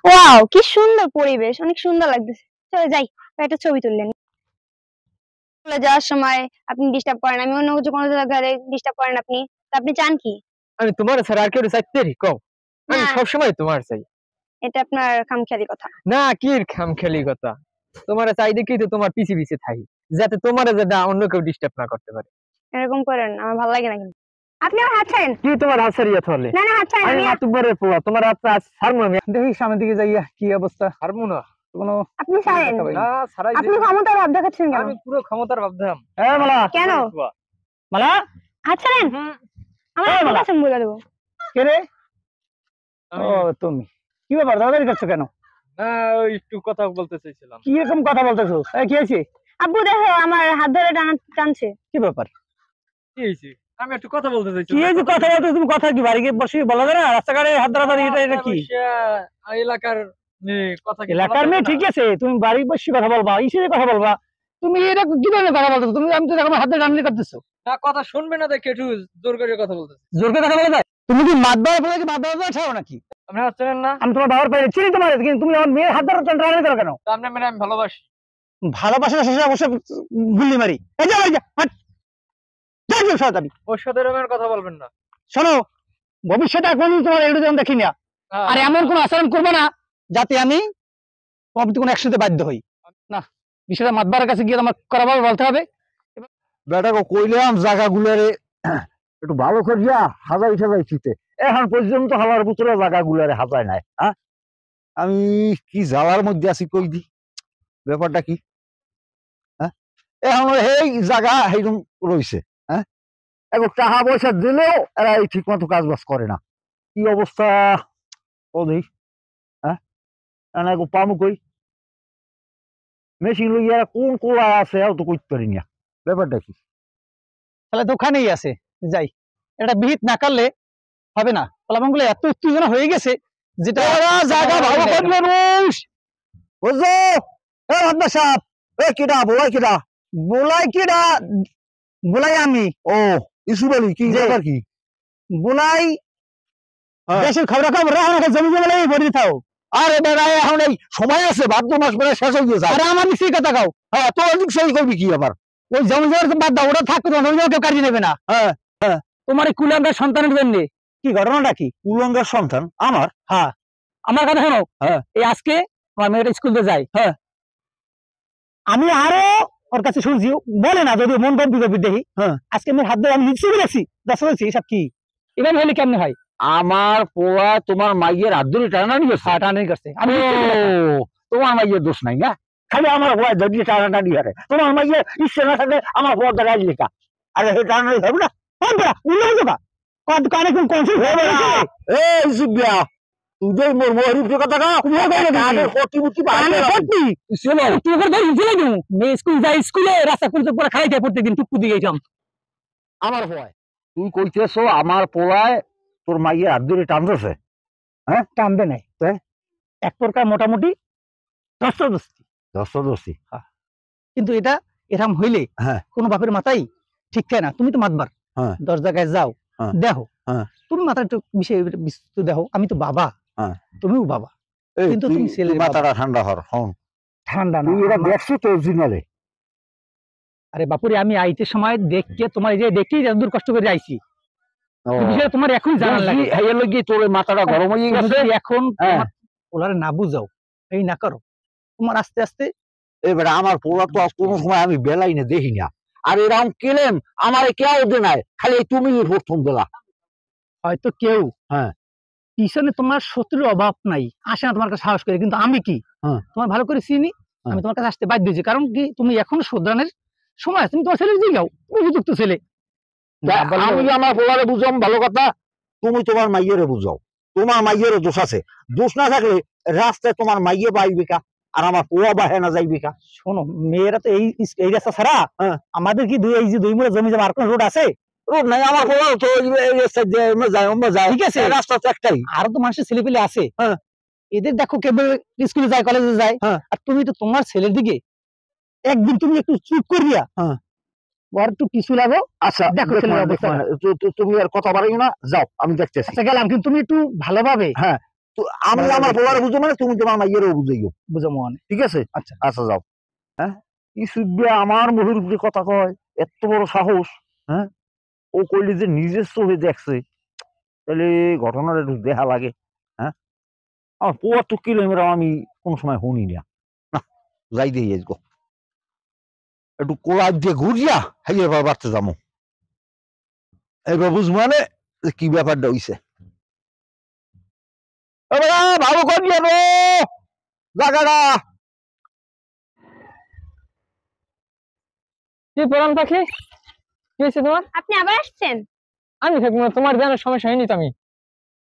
Wow, কি সুন্দর পরিবেশ, অনেক সুন্দর লাগতেছে। চলো যাই, একটা ছবি তুললেন। চলে যাওয়ার সময় আপনি ডিস্টার্ব করেন, আমি অন্য কিছু কোনো জায়গায় ডিস্টার্ব করেন আপনি। তো আপনি চান কি? আমি তোমার ছাড়া আর কেউ চাইতে কও। আমি না, সবসময় তোমার চাই। এটা আপনার খামখেয়ালি কথা। না কি খামখেয়ালি কথা, তোমার চাই দেখি তো তোমার পিছে পিছে থাকি, যাতে তোমার যাতে অন্য কেউ ডিস্টার্ব না করতে পারে। এরকম করেন আমার ভালো লাগে না কিন্তু। আপনি আমার হাত ছাড়েন। কি তোমার হাত ছাড়িয়ে থলে? না না, হাত ছাড়েন। আমি আমি মাতুব্বরের পোলা, তোমার হাত ছাড়বো আমি। দেখি সামনের দিকে যাইয়া কি অবস্থা। ছাড়বো না কোনো। আপনি ছাড়েন। না ছাড়াই আপনি দিবো। ক্ষমতার ভাব দেখাচ্ছেন কেন? আমি পুরো ক্ষমতার ভাবতাম। মালা কেন? মালা হাত ছাড়েন। আমার এই হাত মালা। কাছেন বলে দেবো। কে রে? ও আমি তুমি কি ব্যাপার দাদারি করছো কেন? না ওই একটু কথা বলতে চাইছিলাম। কি রকম কথা বলতেছো? কি হয়েছে? আব্বু দেখো আমার হাত ধরে টানছে। কি ব্যাপার? কি হয়েছে? আমি একটু কথা বলতে কি চাইছিলাম। হয়েছে কথা বলতে? তুমি কথা কি বাড়ি গিয়ে বসে বলা যায় না? রাস্তাঘাটে হাত ধরাধরি এটা কি? এলাকার মেয়ে কথা কি এলাকার বলা মেয়ে যাবে ঠিক না? আছে, তুমি বাড়ি বসে কথা বলবা, ইসে কথা বলবা। তুমি এটা কি ধরনের কথা বলতেছো? তুমি আমি তো দেখো হাতে টানলি করতেছো। না কথা শুনবে না দেখে একটু জোর করে কথা বলতেছে। জোর করে কথা বলা যায়? তুমি কি মাতবার ফলে কি মাতবার ছাড়ো নাকি? আপনি আসছেন না? আমি তোমার বাবার পাইলে চিনি তোমার, কিন্তু তুমি আমার মেয়ের হাত ধরে টানাটানি করো কেন? তো আপনার মেয়ে আমি ভালোবাসি। ভালোবাসা শেষে অবশ্যই গুল্লি মারি। এই যা, এই যা, হাট। যাই যাও সারাতারি। ওর সাথে এরকমের কথা বলবেন না। শোনো, ভবিষ্যতে কোনদিন তোমার এগুলো যেমন দেখি না, হ্যাঁ, আর এমন কোন আচরণ করবো না যাতে আমি তোমার প্রতি কোনো একসাথে বাধ্য হই না। বিষয়টা মাতবারের কাছে গিয়ে তোমার করাভাবে বলতে হবে। বেটাকে কইলাম জায়গাগুলারে একটু ভালো করিয়া হাজাই সাজাই চিতে, এখন পর্যন্ত হালার পুত্র জায়গাগুলারে হাজায় নাই। হ্যাঁ, আমি কি জ্বালার মধ্যে আছি কই দি, ব্যাপারটা কি? হ্যাঁ, এখন এই জায়গা সেইরকম রইছে। হ্যাঁ, এখন টাকা পয়সা দিলেও এরা এই ঠিক মতো কাজ বাজ করে না। কি অবস্থা ও দেই। হ্যাঁ, এখন পামু কই মেশিন লইয়া কোন কোলা আছে তো কইতে পারি না, ব্যাপারটা কি? তাহলে তো ওখানেই আছে, যাই এটা বিহিত না করলে হবে না। ফলাফলগুলো এত উত্তেজনা হয়ে গেছে যেটা জায়গা ভালো করবে রুশ, বুঝছো? এ মাদ্দা সাহেব, এ কিডা বলাই কিডা? বলাই কিডা? বলাই আমি। ও ইসুর আলী, কি যে- ব্যাপার কি? বলাই হ্যাঁ। দেশের খবর রাখো, জমি জমা লাগে ভরে দিতাও। আরে বেড়া এখন এই সময় আছে, ভাদ্র মাস মানে শেষ হয়ে গেছে। আরে আমার নিশ্চয়ই কথা কাও। হ্যাঁ, তোর দিক সই করবি কি আবার? ওই জমি জমার বাদ দাও, ওটা থাকবে, তোমার জমি জমা কেউ কাটিয়ে নেবে না। হ্যাঁ, তোমার এই কুলাঙ্গার সন্তানের জন্য কি ঘটনাটা কি? উলঙ্গার সন্তান আমার? হ্যাঁ, আমার কথা শোনো। হ্যাঁ। এই আজকে আমার মেয়েটা স্কুলে যায়। হ্যাঁ, আমি আরো ওর কাছে শুনছি, বলে না যদিও মন গম্ভীর গম্ভীর দেখি। হ্যাঁ। আজকে মেয়ের হাত ধরে আমি নিশ্চয়ই বলেছি, দশ বলছি এসব কি এভাবে হলে কেমনে হয়? আমার পোলা তোমার মাইয়ের হাত ধরে টানাটানি করছে? হ্যাঁ, টানাটানি করছে। আমি ও, তোমার মাইয়ের দোষ নাই না, খালি আমার পোলা ধরিয়ে টানাটানি করে। তোমার মাইয়ের ইচ্ছে না থাকলে আমার পোলা দ্বারা লেখা, আরে সেই টানাটানি হবে না? কানে কোন কনফিউজ হয়ে গেছে। এই সুবিয়া, তুই যে মোর মহরুফের কথা কা কানের প্রতিমূর্তি কানে পড়তি চলো। তুই করে ধরে চলে যাও। মেয়ে স্কুল যায়, স্কুলে রাস্তা করে পরে খাই যায় প্রত্যেকদিন টুকু দিয়ে গেছিলাম। আমার ভয় তুই কইতেছো আমার পোলায় তোর মাইয়ের হাত ধরে টানতেছে? টানবে নাই তাই? এক প্রকার মোটামুটি দস্তাদস্তি। দস্তাদস্তি? কিন্তু এটা এরকম হইলে হ্যাঁ। কোনো বাপের মাথায় ঠিক থাকে না। তুমি তো মাতবার, হ্যাঁ। 10 জায়গায় যাও, হ্যাঁ। দেখো, হ্যাঁ। তুমি মাথা একটু বিষয় বিস্তৃত দেখো। আমি তো বাবা, হ্যাঁ। তুমিও বাবা, এই কিন্তু তুই তুমি ছেলের বাবা। মাথাটা ঠান্ডা হর হন। ঠান্ডা না তুই এটা দেখছো তো অরিজিনালে? আরে বাপুরে, আমি আইতে সময় দেখকে তোমার এই যে দেখেই যতদূর কষ্ট করে আইছি, এই বিষয়ে তোমার এখন জানার লাগে। এই লাগি তোর মাথাটা গরম হয়ে তুমি গেছে যদি এখন হ্যাঁ। তোমার পোলারে না বুঝাও, এই না করো, তোমার আস্তে আস্তে এবারে আমার পোলা তো আর কোনো সময় আমি বেলাই না দেখি না, আর এরকম কেলেন আমারে কেউ দে নাই, খালি তুমি প্রথম দিলা। হয়তো কেউ হ্যাঁ। পিছনে তোমার শত্রুর অভাব নাই, আসে না তোমার কাছে সাহস করে, কিন্তু আমি কি হ্যাঁ। তোমার ভালো করে চিনি। আমি তোমার কাছে আসতে বাধ্য হয়েছি, কারণ কি তুমি এখনো শোধরানোর সময় আছে। তুমি তোমার ছেলে দিয়ে যাও, উপযুক্ত ছেলে। আমি আমার পোলারে বুঝাম ভালো কথা, তুমি তোমার মাইয়েরে বুঝাও। তোমার মাইয়েরও দোষ আছে, দোষ না থাকলে রাস্তায় তোমার মাইয়ে বাইবে কা, আর আমার পোলা বাহে না যাইবে কা? শোনো, মেয়েরা তো এই রাস্তা ছাড়া হ্যাঁ। আমাদের কি এই যে 2 মুড়া জমি যাবে আর কোন রোড আছে? রোড নাই, আমার পোলাও তো এই রাস্তায় যায়, আমরা যাই, ঠিক আছে, রাস্তা তো একটাই। আরো তো মানুষের ছেলে পেলে আছে। হ্যাঁ। এদের দেখো কেবল স্কুলে যায়, কলেজে যায়, হ্যাঁ। আর তুমি তো তোমার ছেলের দিকে একদিন তুমি একটু চুপ করিয়া হ্যাঁ। আর একটু পিছু লাগো। আচ্ছা দেখো দেখো ছেলের না, অবস্থা। তুমি আর কথা বাড়াইও না, যাও আমি দেখতেছি। আচ্ছা গেলাম, কিন্তু তুমি একটু ভালোভাবে হ্যাঁ, তো আমি আমার বলার বুঝো মানে তুমি তোমার মাইয়েরও বুঝাইও, বুঝো মনে। ঠিক আছে? আচ্ছা আচ্ছা যাও। হ্যাঁ, ইসুফ ভাই আমার মহুর উপরে কথা কয়, এত বড় সাহস। হ্যাঁ, ও কইলে যে নিজের চোখে দেখছে, তাহলে ঘটনাটা একটু দেখা লাগে। হ্যাঁ, আমার ৭৫ কিলোমিটার আমি কোন সময় শুনি না। না, যাই দিয়ে আজগো একটু কোলা দিয়ে ঘুরিয়া হাই এবার বাড়তে যাবো, এবার বুঝ মানে যে কি ব্যাপারটা হইছে। ভালো করি জায়গাটা। কি পরান পাখি, কি হয়েছে তোমার? আপনি আবার আসছেন? আমি থাকবো না, তোমার জানার সমস্যা হয়নি তো? আমি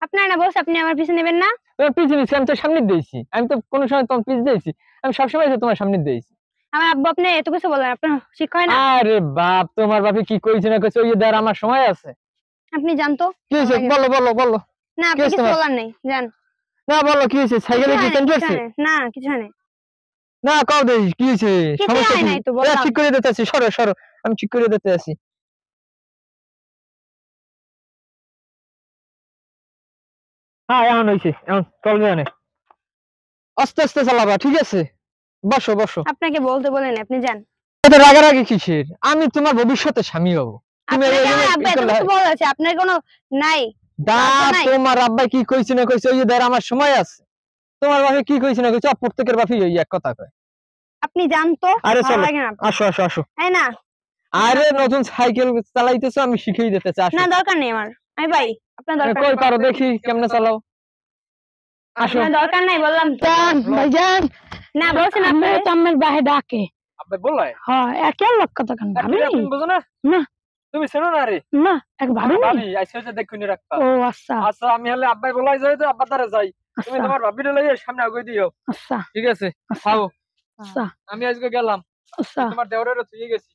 আপনার না বলছে আপনি আমার পিছনে নেবেন না? তোমার পিছনে নিচ্ছি, আমি তো সামনে দিয়েছি, আমি তো কোনো সময় তোমার পিছ দিয়েছি, আমি সবসময় তো তোমার সামনে দিয়েছি। আমার আব্বু আপনি এত কিছু বলেন, আপনার শিক্ষা হয় না? আরে বাপ, তোমার বাপে কি কইছে না কইছে, ওই যে দেয়ার আমার সময় আছে। আপনি জানতো? কি হয়েছে বলো বলো বলো। না, আপনি কি হয়েছে কিছু তোমার? বলার নেই, জান। না বলো কি হয়েছে, সাইকেলে কি চেঞ্জ হয়েছে? না, কিছু হয় নাই। না কাও দেই কি হয়েছে, কিছুই সমস্যা হয় কি? নাই তো, বললাম। ঠিক করে দিতে আছি, সরো সরো, আমি ঠিক করে দিতে আছি। হ্যাঁ এখন হয়েছে, এখন চলবে অনেক, আস্তে আস্তে চালাবা, ঠিক আছে? বসো বসো। আপনাকে বলতে বলেন, আপনি যান। এত রাগারাগি কিসের? আমি তোমার ভবিষ্যতে স্বামী হবো। তুমি আপনাকে এই আমার আব্বা এত কিছু বলেছে, আপনার কোনো নাই? নাই। তোমার আব্বাই কি কইছে না কইছে, ওই যে দেয়ার আমার সময় আছে। তোমার বাপে কি কইছে না কইছে, প্রত্যেকের বাপই ওই এক কথা কয়। আপনি জানতো? আরে ভালো চলো, লাগে না আপনার? আসো আসো আসো। এই না, আরে নতুন সাইকেল চালাইতেছো, আমি শিখিয়ে দিতেছি, আসো। না দরকার নেই আমার। আমি ভাই, আপনার দরকার কই নেই। পারো দেখি কেমনে চালাও, আসো। আপনার দরকার নাই বললাম তো। ভাইজান, না বলছেন আপনি। আমি তো আমার বাহে ডাকে। আব্বাই বললাই হ্যাঁ, একের লোক কথা কেন ভাবি? তুমি বুঝো না? না। তুমি চেনো না রে? না, এক ভাবি নি? ভাবি আইসা হচ্ছে দেখুনি রাখবা। ও আচ্ছা আচ্ছা আমি হলে আব্বাই বলাই যাই তো আব্বার দ্বারা যাই, তুমি আচ্ছা তোমার ভাবিরে লইয়া সামনে আগুই দিও, আচ্ছা ঠিক আছে? আচ্ছা খাও, আচ্ছা আমি আজকে গেলাম, আচ্ছা। তোমার দেওরেরও থুয়ে গেছি।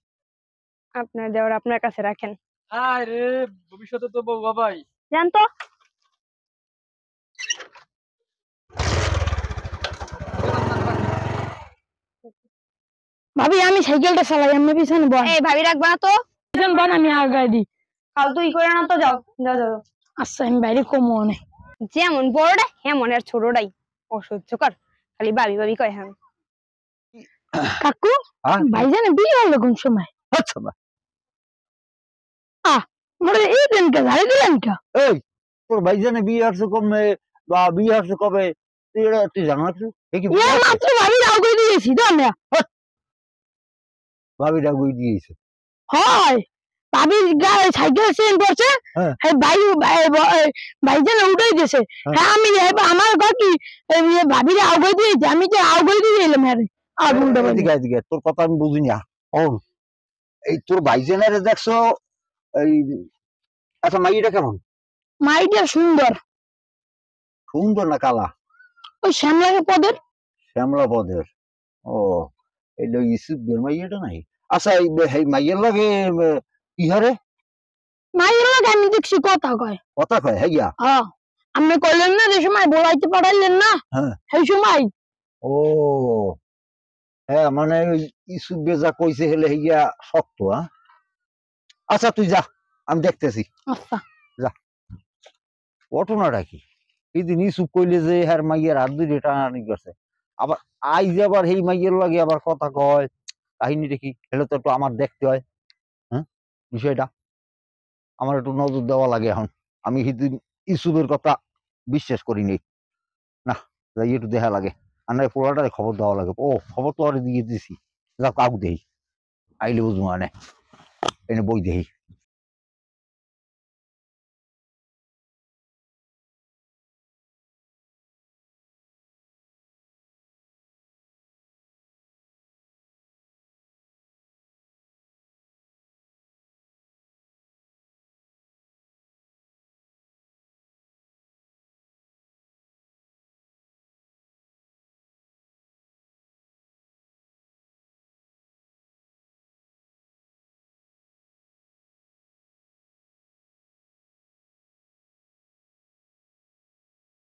আপনার দেওর আপনার কাছে রাখেন। আরে ভবিষ্যতে তো বউ বাবাই। জানতো? ভাবি আমি সাইকেলটা চালাই, আমি পিছনে বল। এই ভাবি রাখবা না তো। পিছনে বল, আমি আগাই দিই। ফালতু ই করে না তো, যাও যাও যাও। আচ্ছা আমি বাইরে কমো অনেক। যেমন বড়টা এমন আর ছোটটাই অসহ্যকর, খালি ভাবি ভাবি কয়। হ্যাঁ কাকু, হ্যাঁ, ভাইজানে বিয়ে হলো কোন সময়? আচ্ছা না, মোরে এই দিন কে ঝাড়ি দিলেন কে? এই তোর ভাইজানে বিয়ে আসছে কবে বা বিয়ে আসছে কবে, তুই এটা তুই জানো না কিছু? এ কি ইয়া মাত্র ভাবি আগে দিয়েছি তো আমরা। ভাবিটা বই দিয়েছে? হয়, ভাবির গায়ে সাইকেল চেন করছে, হ্যাঁ। এই ভাইজানে উঠাই দিয়েছে। হ্যাঁ। হ্যাঁ আমি আমার ঘর কি ভাবির আগে দিয়েছি, আমি তো আগে দিয়ে এলাম। হ্যাঁ আর উল্টো এদিকে এদিকে, তোর কথা আমি বুঝি না। এই তোর ভাইজানের দেখছো এই, আচ্ছা মাইটা কেমন? মাইটা সুন্দর, সুন্দর না কালা? ওই শ্যামলাকে পদের। শ্যামলা পদের? ও, এটা ইসুফের মাইয়াটা নাই? আচ্ছা এই মাইয়ের লাগে ইহারে মাইয়ের লাগে আমি দেখছি কথা কয়। কথা কয়? হ্যাঁ গিয়া। হ্যাঁ, আপনি কইলেন না যে সময় বলাইতে পারাইলেন না, হ্যাঁ। সেই সময়। ও হ্যাঁ, মানে ইসুফ যা কইছে হেলে হইয়া শক্ত। হ্যাঁ, আচ্ছা তুই যা, আমি দেখতেছি। আচ্ছা ঘটনাটা কি? এদিন ইসুফ কইলে যে হ্যাঁ মাইয়ের হাত ধরে টানাটানি করছে, আবার আইজ আবার এই মাইয়ের লাগে আবার কথা কয়, কাহিনীটা কি? হেলে তো একটু আমার দেখতে হয়। হ্যাঁ, বিষয়টা আমার একটু নজর দেওয়া লাগে এখন। আমি সেদিন ইসুফের কথা বিশ্বাস করিনি। না, যাই একটু দেখা লাগে, আর নয় পোলাটারে খবর দেওয়া লাগে। ও খবর তো আরে দিয়ে দিছি, যা কাউ দেই আইলে বুঝবো মানে এনে বই দেই।